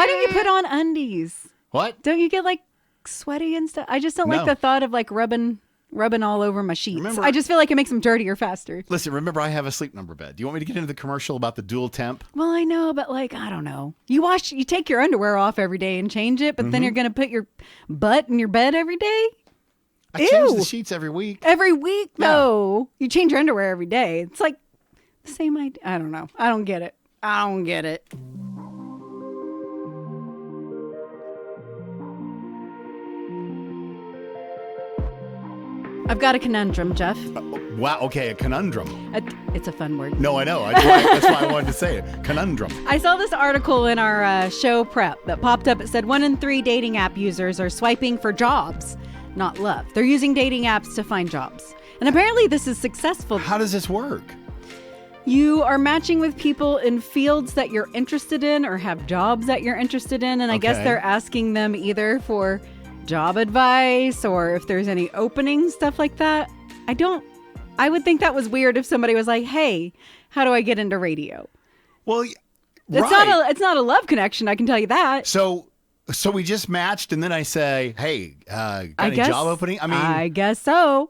Why don't you put on undies? What? Don't you get like sweaty and stuff? I just don't like the thought of like rubbing all over my sheets. I just feel like it makes them dirtier faster. Listen, remember, I have a Sleep Number bed. Do you want me to get into the commercial about the dual temp? Well, I know, but like, I don't know. You take your underwear off every day and change it, but then you're going to put your butt in your bed every day? I change the sheets every week. Every week, though. You change your underwear every day. It's like the same idea. I don't know. I don't get it. I've got a conundrum, Jeff. Wow, okay, a conundrum. It's a fun word. No, I know. That's why I wanted to say it. Conundrum. I saw this article in our show prep that popped up. It said 1 in 3 dating app users are swiping for jobs, not love. They're using dating apps to find jobs. And apparently this is successful. How does this work? You are matching with people in fields that you're interested in or have jobs that you're interested in. And I guess they're asking them either for job advice or if there's any openings, stuff like that. I would think that was weird if somebody was like, hey, how do I get into radio? Well, it's not a love connection, I can tell you that. So we just matched and then I say, hey, got any job opening? I guess so.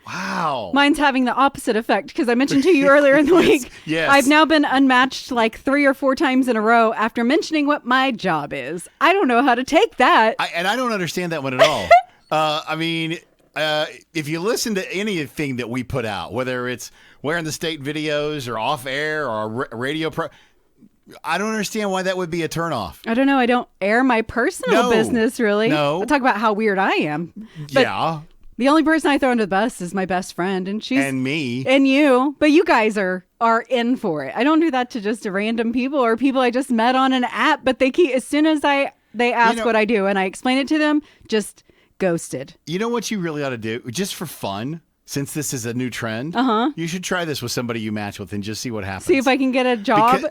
Wow. Mine's having the opposite effect because I mentioned to you earlier in the week. Yes. I've now been unmatched like 3 or 4 times in a row after mentioning what my job is. I don't know how to take that. And I don't understand that one at all. If you listen to anything that we put out, whether it's wearing the state videos or off air or radio I don't understand why that would be a turnoff. I don't know. I don't air my personal business, really. No. I'll talk about how weird I am. But yeah. The only person I throw under the bus is my best friend, and she's and me and you. But you guys are in for it. I don't do that to just random people or people I just met on an app. But they keep as soon as they ask what I do and I explain it to them, just ghosted. You know what you really ought to do, just for fun. Since this is a new trend, you should try this with somebody you match with and just see what happens. See if I can get a job.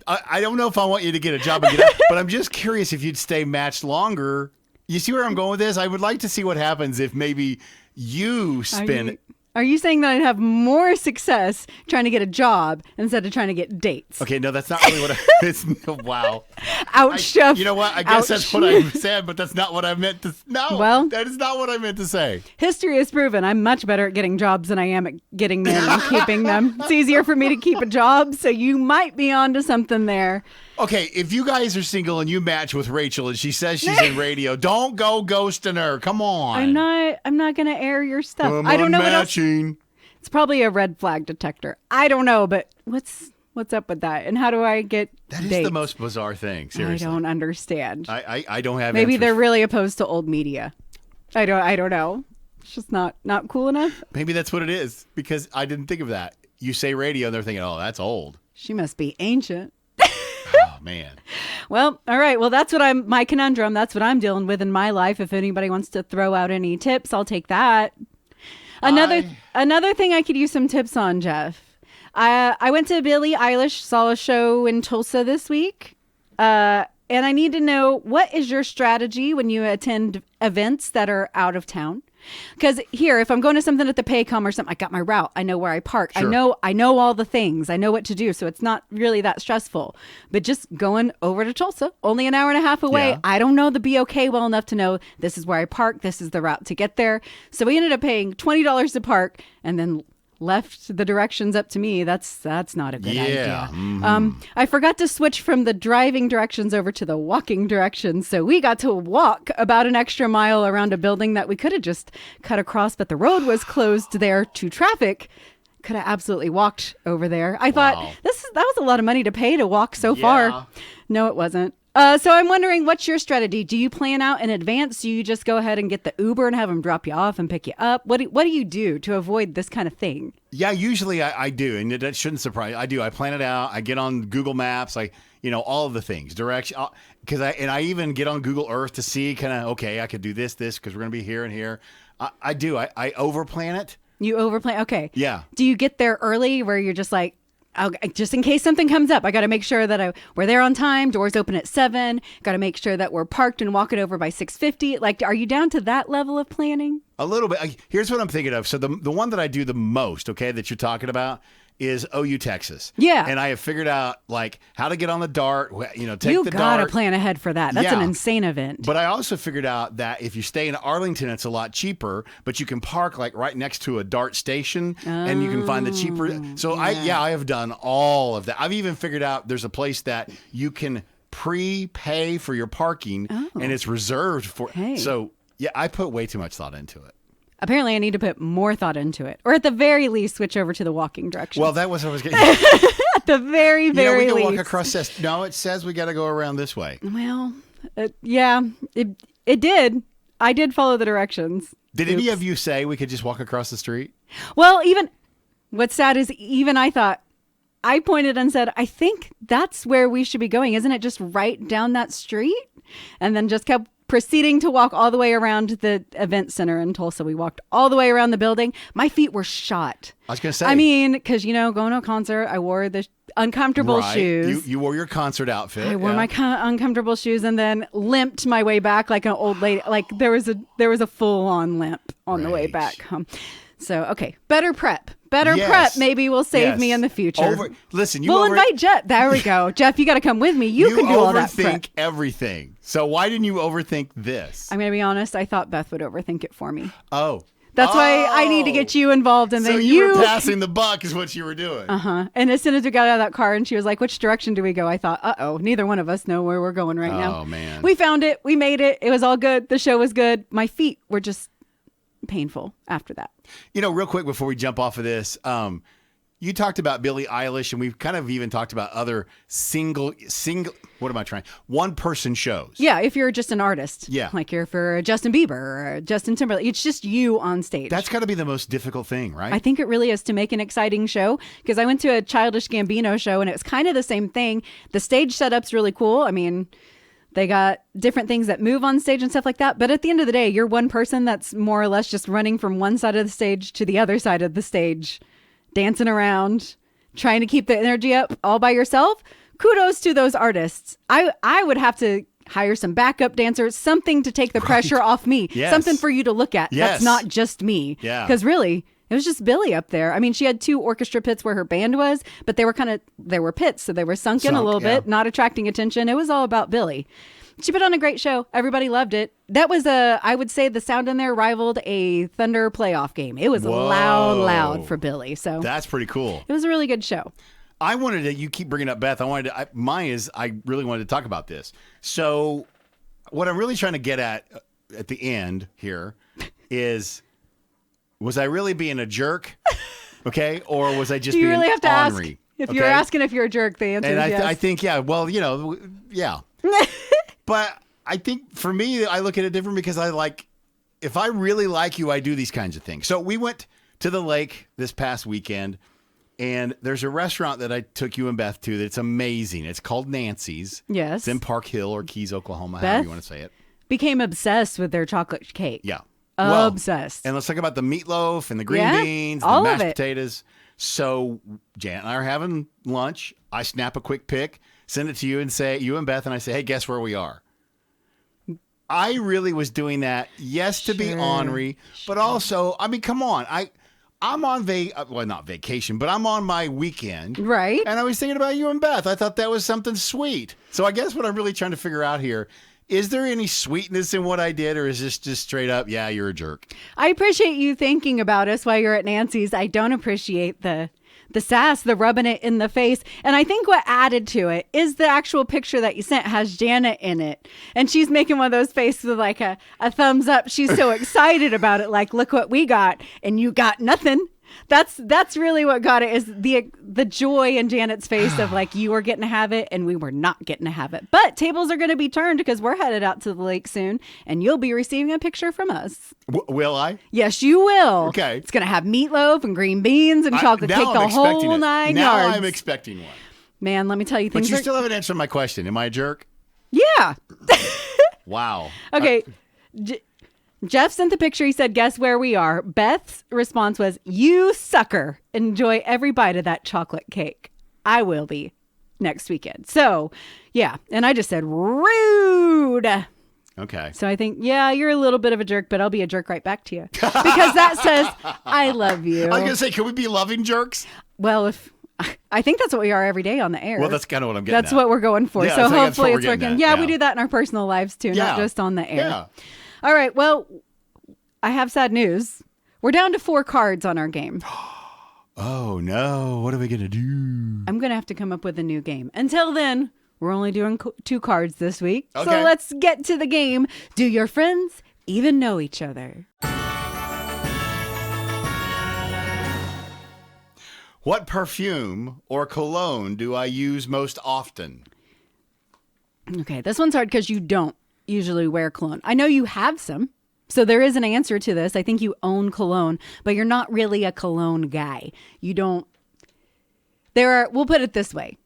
I don't know if I want you to get a job, but I'm just curious if you'd stay matched longer. You see where I'm going with this? I would like to see what happens if maybe you spin. Are you saying that I'd have more success trying to get a job instead of trying to get dates? Okay, no, that's not really what it's. Wow. Ouch. You know what? I guess that's what I said, but that's not what I meant to. No, well, that is not what I meant to say. History has proven I'm much better at getting jobs than I am at getting them and keeping them. It's easier for me to keep a job, so you might be onto something there. Okay, if you guys are single and you match with Rachael and she says she's in radio, don't go ghosting her. Come on. I'm not going to air your stuff. I don't know what else. It's probably a red flag detector. I don't know, but what's up with that? And how do I get That is dates? the most bizarre thing, seriously. I don't understand. I don't have Maybe answers. they're really opposed to old media. I don't know. It's just not cool enough. Maybe that's what it is, because I didn't think of that. You say radio and they're thinking, oh, that's old. She must be ancient. Oh, man. Well, all right. Well, that's my conundrum. That's what I'm dealing with in my life. If anybody wants to throw out any tips, I'll take that. Another thing I could use some tips on, Jeff. I went to Billie Eilish, saw a show in Tulsa this week. And I need to know, what is your strategy when you attend events that are out of town? Because here, if I'm going to something at the Paycom or something, I got my route. I know where I park. Sure. I know all the things. I know what to do. So it's not really that stressful. But just going over to Tulsa, only an hour and a half away. Yeah. I don't know the BOK well enough to know this is where I park. This is the route to get there. So we ended up paying $20 to park and then left the directions up to me. That's not a good idea. Mm-hmm. I forgot to switch from the driving directions over to the walking directions. So we got to walk about an extra mile around a building that we could have just cut across, but the road was closed there to traffic. Could have absolutely walked over there. I thought that was a lot of money to pay to walk so far. No, it wasn't. So I'm wondering, what's your strategy? Do you plan out in advance? Do you just go ahead and get the Uber and have them drop you off and pick you up? What do you do to avoid this kind of thing? Yeah, usually I do, and that shouldn't surprise. I do. I plan it out. I get on Google Maps, all of the things, direction. Because I even get on Google Earth to see I could do this because we're gonna be here and here. I do. I overplan it. You overplan? Okay. Yeah. Do you get there early where you're just like, just in case something comes up, I got to make sure that we're there on time. Doors open at 7. Got to make sure that we're parked and walking over by 6:50. Like, are you down to that level of planning? A little bit. Here's what I'm thinking of. So the one that I do the most, that you're talking about, is OU, Texas. Yeah. And I have figured out like how to get on the dart, take You the gotta dart. plan ahead for that. That's an insane event. But I also figured out that if you stay in Arlington, it's a lot cheaper, but you can park like right next to a dart station and you can find the cheaper. So I have done all of that. I've even figured out there's a place that you can prepay for your parking and it's reserved for. Hey. So yeah, I put way too much thought into it. Apparently, I need to put more thought into it, or at the very least, switch over to the walking direction. Well, that was what I was getting. At the very, very we can least. walk across this. No, it says we got to go around this way. Well, yeah, it did. I did follow the directions. Did any of you say we could just walk across the street? Well, even what's sad is even I thought, I pointed and said, I think that's where we should be going. Isn't it just right down that street? And then just kept proceeding to walk all the way around the event center in Tulsa. We walked all the way around the building. My feet were shot. I was going to say. I mean, because, going to a concert, I wore the uncomfortable shoes. You wore your concert outfit. I wore my uncomfortable shoes and then limped my way back like an old lady. Like there was a full-on limp on the way back home. So, okay, better prep. Prep maybe will save me in the future. We'll invite Jeff. There we go. Jeff, you got to come with me. You can do all that prep. You overthink everything. So why didn't you overthink this? I'm going to be honest. I thought Beth would overthink it for me. Oh. That's why I need to get you involved. And so then you were passing the buck is what you were doing. Uh-huh. And as soon as we got out of that car and she was like, which direction do we go? I thought, uh-oh, neither one of us know where we're going right now. Oh, man. We found it. We made it. It was all good. The show was good. My feet were just painful after that. Real quick before we jump off of this, you talked about Billie Eilish, and we've kind of even talked about other one person shows. Yeah, if you're just an artist. Yeah. Like you're for Justin Bieber or Justin Timberlake. It's just you on stage. That's got to be the most difficult thing, right? I think it really is to make an exciting show, because I went to a Childish Gambino show and it was kind of the same thing. The stage setup's really cool. I mean, they got different things that move on stage and stuff like that. But at the end of the day, you're one person that's more or less just running from one side of the stage to the other side of the stage, dancing around, trying to keep the energy up all by yourself. Kudos to those artists. I would have to hire some backup dancers, something to take the pressure off me, something for you to look at. That's not just me. Yeah. Because really, it was just Billie up there. I mean, she had 2 orchestra pits where her band was, but they were pits, so they were sunk in a little bit, not attracting attention. It was all about Billie. She put on a great show. Everybody loved it. That was I would say the sound in there rivaled a Thunder playoff game. It was loud for Billie. So that's pretty cool. It was a really good show. I wanted to, you keep bringing up Beth. I really wanted to talk about this. So what I'm really trying to get at the end here is, was I really being a jerk? Okay. Or was I just being really have to ornery? ask if you're asking if you're a jerk, the answer is yes. I think, well, yeah. But I think for me, I look at it different because if I really like you, I do these kinds of things. So we went to the lake this past weekend, and there's a restaurant that I took you and Beth to that's amazing. It's called Nancy's. Yes. It's in Park Hill or Keys, Oklahoma, however you want to say it. Became obsessed with their chocolate cake. Yeah. Obsessed. And let's talk about the meatloaf and the green beans, and all the of mashed it. potatoes. So Janet and I are having lunch. I snap a quick pic, send it to you, and say, you and Beth, and I say, hey, guess where we are? I really was doing that, to be ornery, but also, I mean, come on. I'm on not vacation, but I'm on my weekend. Right. And I was thinking about you and Beth. I thought that was something sweet. So I guess what I'm really trying to figure out here, is there any sweetness in what I did, or is this just straight up, yeah, you're a jerk? I appreciate you thinking about us while you're at Nancy's. I don't appreciate the sass, the rubbing it in the face. And I think what added to it is the actual picture that you sent has Janet in it. And she's making one of those faces with like a thumbs up. She's so excited about it. Like, look what we got. And you got nothing. That's really what got it, is the joy in Janet's face of like, you were getting to have it and we were not getting to have it. But tables are going to be turned because we're headed out to the lake soon and you'll be receiving a picture from us. Will I? Yes, you will. Okay. It's going to have meatloaf and green beans and chocolate cake, the whole 9 now yards. I'm expecting one. Man, let me tell you things. But you still haven't answered my question. Am I a jerk? Yeah. Wow. Okay. Jeff sent the picture. He said, guess where we are? Beth's response was, you sucker. Enjoy every bite of that chocolate cake. I will be next weekend. So, yeah. And I just said, rude. Okay. So I think, yeah, you're a little bit of a jerk, but I'll be a jerk right back to you because that says I love you. I was going to say, can we be loving jerks? Well, if I think that's what we are every day on the air. Well, that's kind of what I'm getting That's at. what we're going for. Yeah, so I think that's hopefully what it's we're working. getting Yeah, at. we do that in our personal lives too, not just on the air. Yeah. All right. Well, I have sad news. We're down to 4 cards on our game. Oh, no. What are we going to do? I'm going to have to come up with a new game. Until then, we're only doing 2 cards this week. Okay. So let's get to the game. Do your friends even know each other? What perfume or cologne do I use most often? Okay, this one's hard because you don't usually wear cologne. I know you have some. So there is an answer to this. I think you own cologne, but you're not really a cologne guy. You don't. We'll put it this way.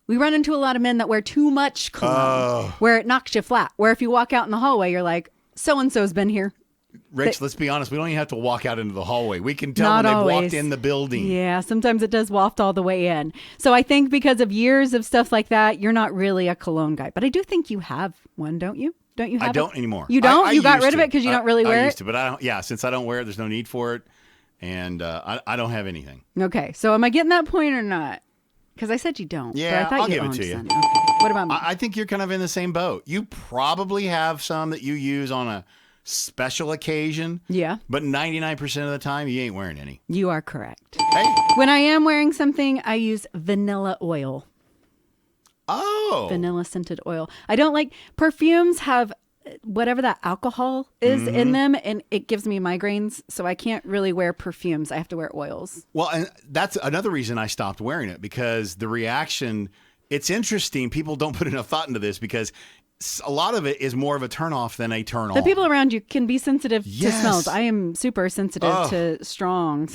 We run into a lot of men that wear too much cologne, where it knocks you flat. Where if you walk out in the hallway, you're like, so-and-so's been here. Rich, let's be honest. We don't even have to walk out into the hallway. We can tell Not when they've always. walked in the building. Yeah, sometimes it does waft all the way in. So I think because of years of stuff like that, you're not really a cologne guy. But I do think you have one, don't you? Don't you have I don't anymore. You don't? I You got used rid of to. it because you don't really wear I it? used to, but I don't. Yeah, since I don't wear it, there's no need for it. And I don't have anything. Okay, so am I getting that point or not? Because I said you don't. Yeah, but I thought I'll you give it owned to you. some. Okay. What about me? I think you're kind of in the same boat. You probably have some that you use on a special occasion. Yeah. But 99% of the time, you ain't wearing any. You are correct. Hey. When I am wearing something, I use vanilla oil. Oh. Vanilla scented oil. I don't like perfumes have whatever that alcohol is in them, and it gives me migraines. So I can't really wear perfumes. I have to wear oils. Well, and that's another reason I stopped wearing it, because the reaction, it's interesting. People don't put enough thought into this because a lot of it is more of a turnoff than a turn on. The people around you can be sensitive to Yes. smells. I am super sensitive to strong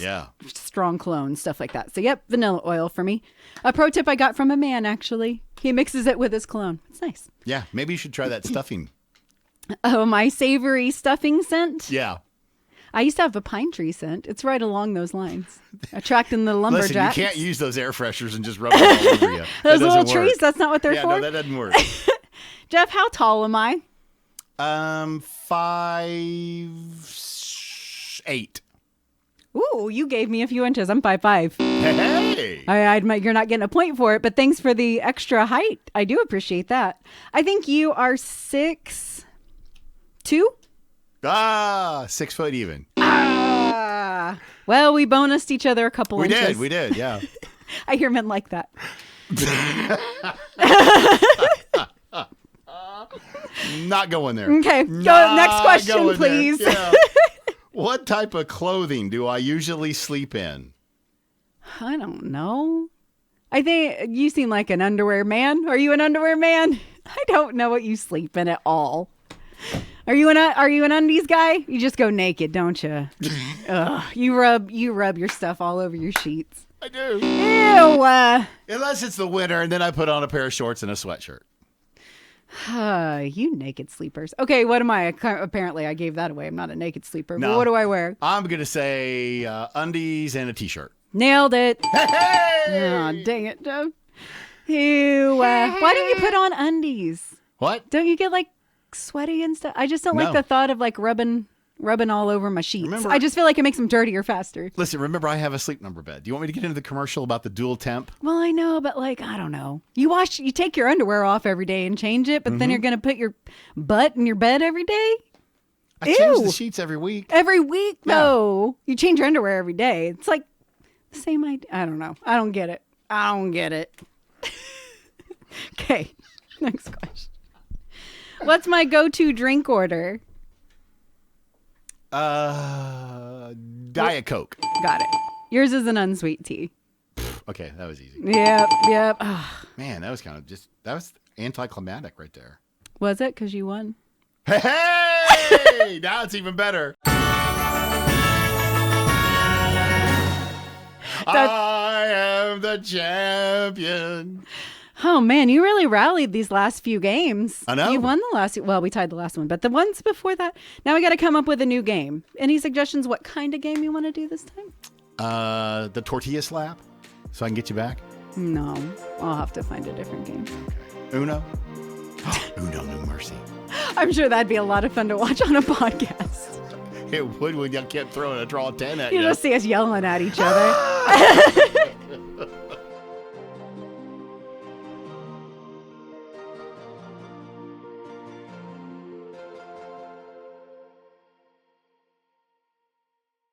cologne, stuff like that. So, yep, vanilla oil for me. A pro tip I got from a man, actually. He mixes it with his cologne. It's nice. Yeah, maybe you should try that stuffing. Oh, my savory stuffing scent? Yeah. I used to have a pine tree scent. It's right along those lines. Attracting the lumberjacks. Listen, you can't use those air fresheners and just rub it all over you. Those That little doesn't work. trees, that's not what they're Yeah, for? no, that doesn't work. Jeff, how tall am I? 5'8". Ooh, you gave me a few inches. I'm 5'5". Hey. I admit you're not getting a point for it, but thanks for the extra height. I do appreciate that. I think you are 6'2". 6 foot even. Well, we bonused each other a couple inches. We did, yeah. I hear men like that. Not going there. Okay, go Not next question, going there. please. Yeah. What type of clothing do I usually sleep in? I don't know. I think you seem like an underwear man. Are you an underwear man? I don't know what you sleep in at all. Are you an undies guy? You just go naked, don't you? Ugh, you rub your stuff all over your sheets. I do. Ew. Unless it's the winter, and then I put on a pair of shorts and a sweatshirt. You naked sleepers. Okay, what am I? Apparently, I gave that away. I'm not a naked sleeper. No. But what do I wear? I'm going to say undies and a t-shirt. Nailed it. Hey! Oh, dang it, Jeff. Ew. Why don't you put on undies? What? Don't you get like sweaty and stuff? I just don't like No. the thought of like rubbing all over my sheets. Remember- I just feel like it makes them dirtier faster. Listen, remember I have a sleep number bed. Do you want me to get into the commercial about the dual temp? Well, I know, but like, I don't know. You take your underwear off every day and change it, but then you're going to put your butt in your bed every day? I change Ew. the sheets every week. Every week, Yeah. though. You change your underwear every day. It's like the same idea. I don't know. I don't get it. Okay, next question. What's my go-to drink order? Diet Coke. Got it. Yours is an unsweet tea. Okay, that was easy. Yep. Man, that was that was anticlimactic right there. Was it? Because you won. Hey! Now it's even better. I am the champion. Oh, man, you really rallied these last few games. I know. You won the last, well, we tied the last one, but the ones before that, now we got to come up with a new game. Any suggestions what kind of game you want to do this time? The tortilla slap, so I can get you back. No, I'll have to find a different game. Uno. Uno, no mercy. I'm sure that'd be a lot of fun to watch on a podcast. It would when you kept throwing a draw 10 at You you. just see us yelling at each other.